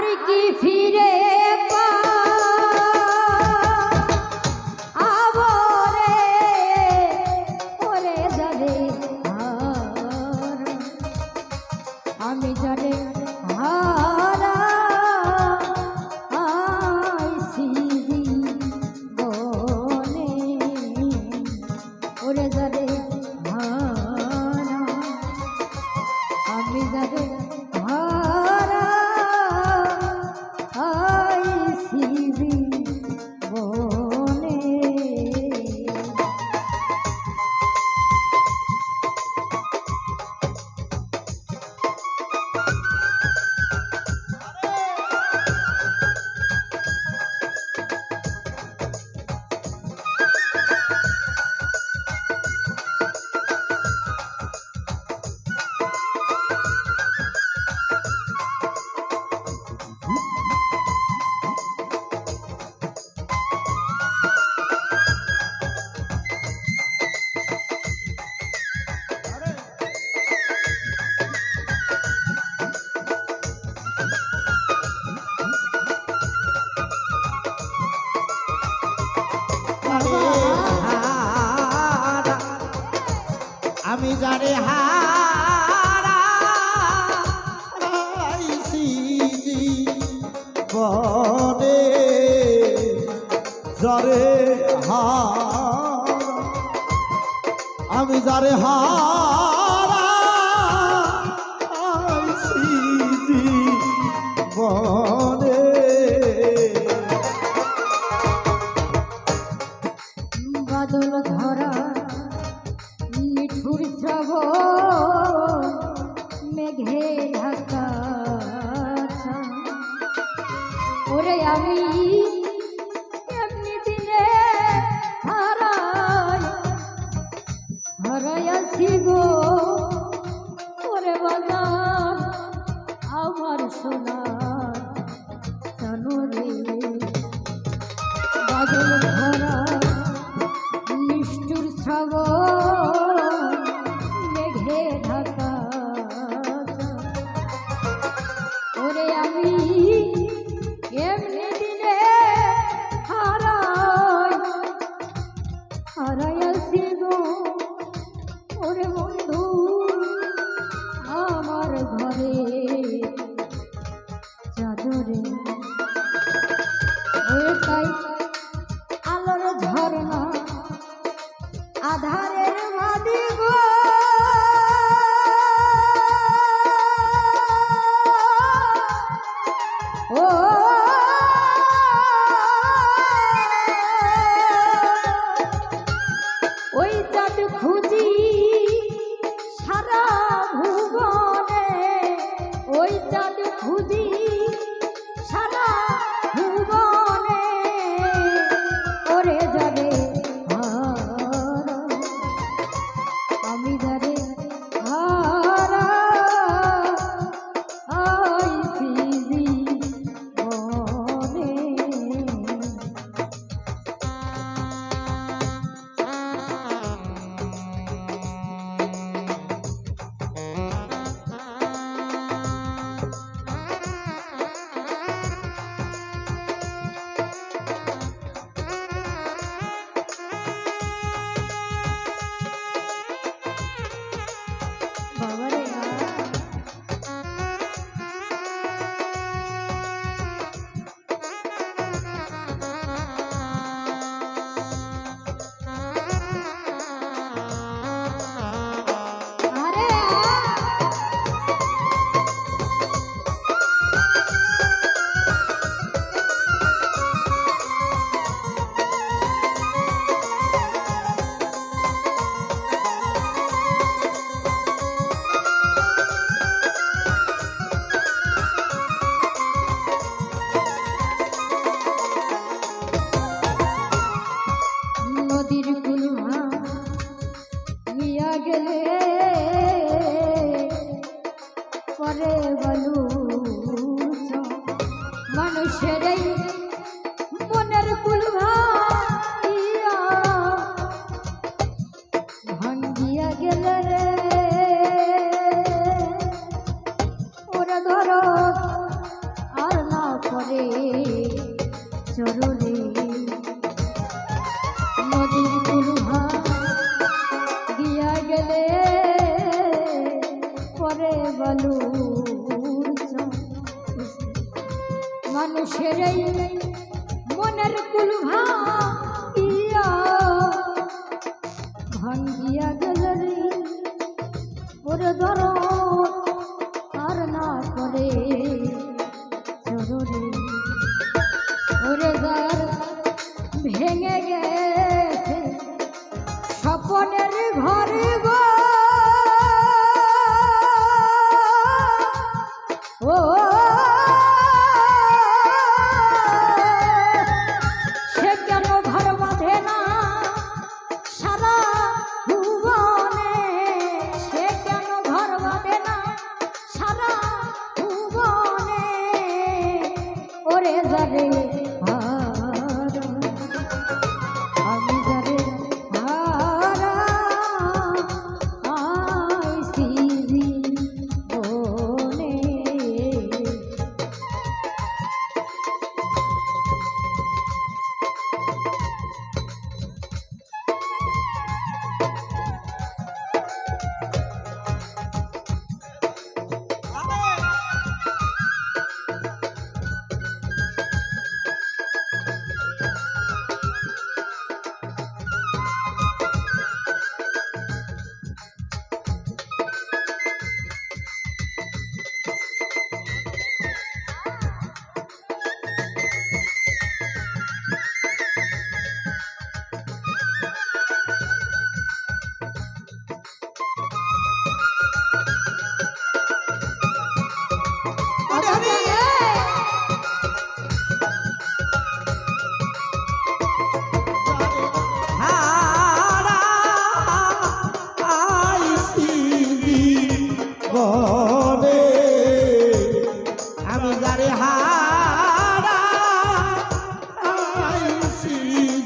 আর কি ফিরে আমি জানে হারা আইসি বনে ওরে জানে হারা আমি জানে হারা আইসি বনে আমি জানে হারা আইসি বনে যারে আমি যারে হারা আইসি বনে বাদল ধরা নিঠুর মেঘে ঢাকা ওরে আমি এমনি দিনে হারাইয়াছি গো ওরে বাজার আমার সোনা জানো রে বাদল ধরা নিষ্ঠুর শ্রাবণ মেঘে ঢাকা ওরে আমি এমনি দিনে হারাইয়াছি গো ওরে বন্ধু আমার ঘরে চাদরে ওই তাই আলোর ঝরনা আধারের মাদি গো ও ওই চাঁদ খুঁজি সারা ভুবনে ওই চাঁদ খুঁজি সারা ভুবনে ওরে যাবে ধরো আর না করে চরণে ওরে যার ভেঙে গেছে স্বপনের ঘরে গো ও সে কেন ঘর বাঁধে না সারা ভুবনে সে কেন ঘর বাঁধে না সারা ভুবনে ওরে যারে হারা আমি যারে হারা আইছি জীবনে হারা আইছি জীবনে আমি যারে হারা আইছি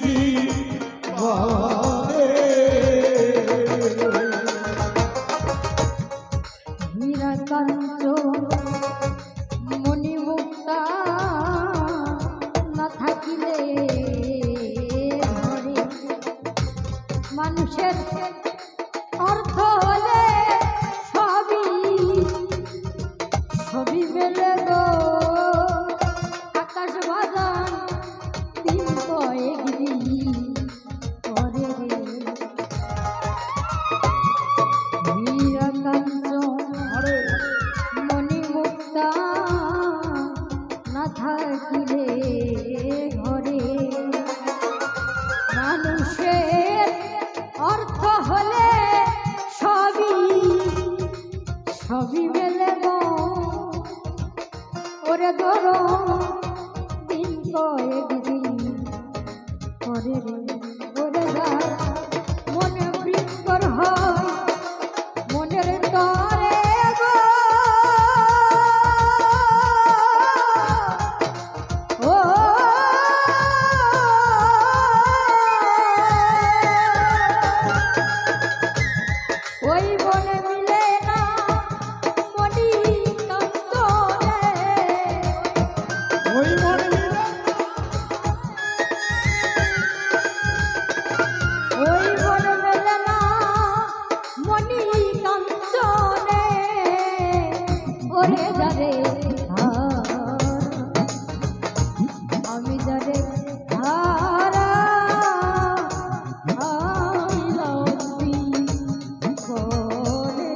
জীবনে হীরা কাঞ্চন মণিমুক্তা না থাকিলে ঘরে মানুষের অর্থ হলে সবই সবই মেলে গো আকাশ বাজান দিন কয়েক দিন পরে রে হীরা কাঞ্চন আরে মণিমুক্তা না থাকিলে ঘরে মানুষের অর্থ হলে সবই সবই মেলে গো ওরে ধরো দিন কয়েক দিন পরে রে ওরে যার মনে বৃক্ষর হয় মনের তরে গো ও ওই মনে মিলে না মনি কাঞ্চনে ওই মনে মিলে ওই মনে মিলে না মনি কাঞ্চনে ওরে যারে আমি যারে হারা আইলাম করে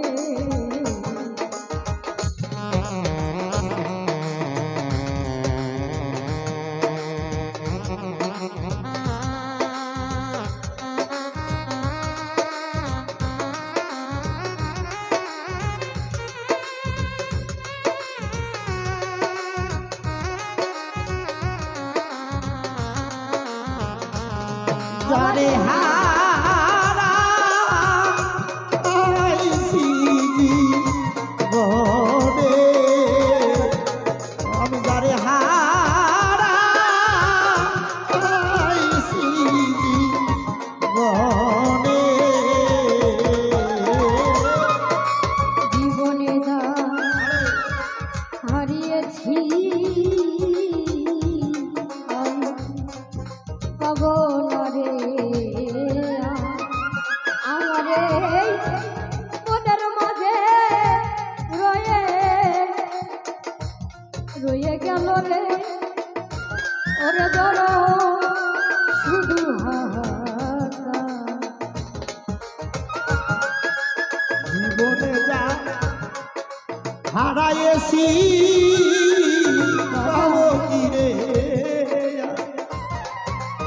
যারে হারা আইছি জীবনে আমি যারে হারা আইছি জীবনে জীবনে যা হারিয়েছি আমি পাব না রে আমারে মনের মাঝে রয়ে রয়ে গেল রে ওরে ধরো শুধু হাহাকার জীবনে যা দরদি পাবো কি রে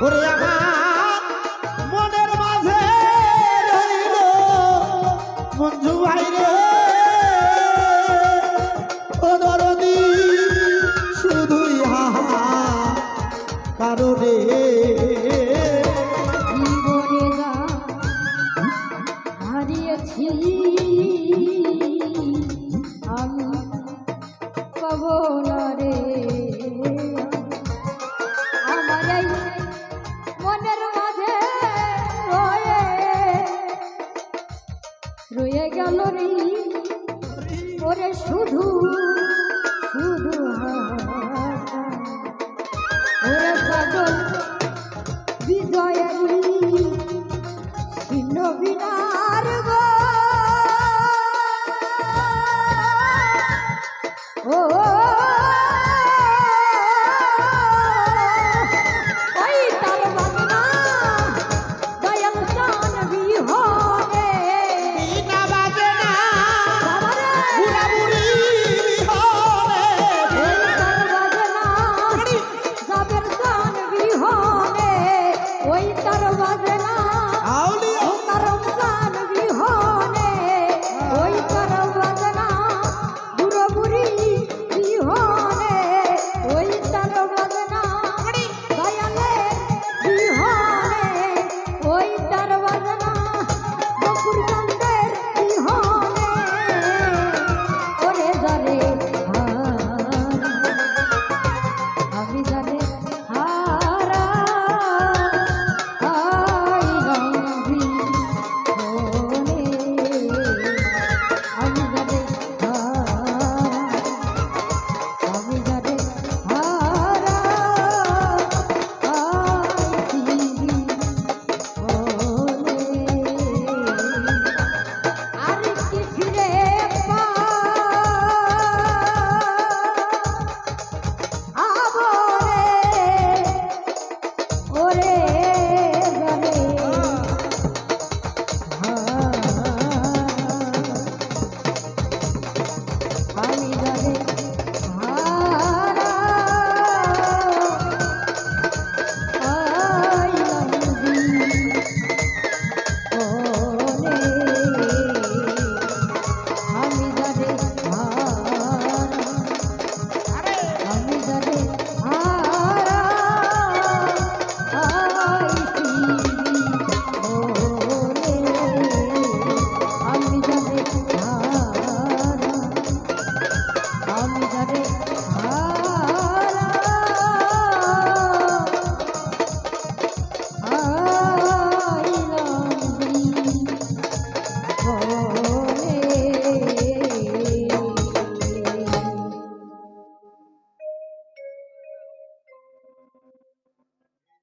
ওরে আমার মনের মাঝে রইল মঞ্জু ভাই রে ও দরদি শুধুই কারণে জীবনে যা হারিয়েছি আমি পাবো না রে আমার এই মনের মাঝে রয়ে গেল রে ওরে শুধু শুধু ওরে পাগল বিজয়ের ছিন্ন বিনার গো ও ওই তার বাগনা দয়াল চান বিহনে বিনা বাজে না বাবারে বুড়া বুড়ি বিহনে ওই তার বাগনা যাবের চান বিহনে ওই তার বাগনা